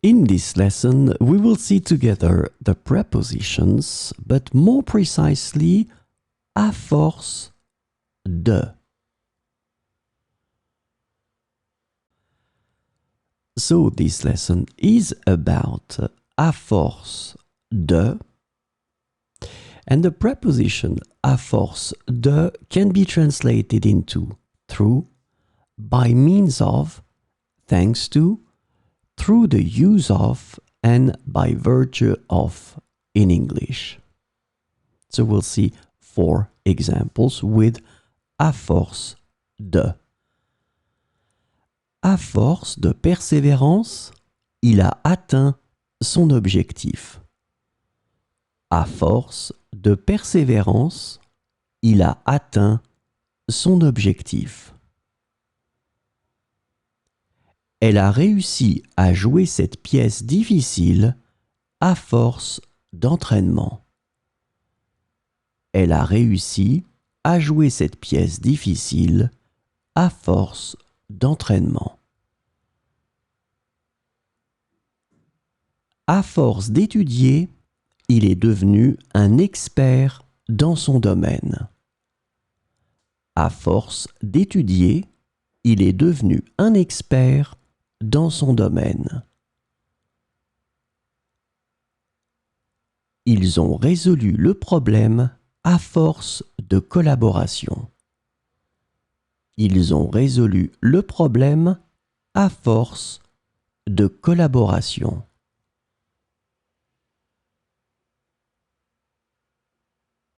In this lesson, we will see together the prepositions, but more precisely, à force de. So this lesson is about à force de, and the preposition à force de can be translated into through, by means of, thanks to, through the use of, and by virtue of in English. So we'll see 4 examples with à force de. À force de persévérance, il a atteint son objectif. À force de persévérance, il a atteint son objectif. Elle a réussi à jouer cette pièce difficile à force d'entraînement. Elle a réussi à jouer cette pièce difficile à force d'entraînement. À force d'étudier, il est devenu un expert dans son domaine. À force d'étudier, il est devenu un expert dans son domaine. Ils ont résolu le problème à force de collaboration. Ils ont résolu le problème à force de collaboration.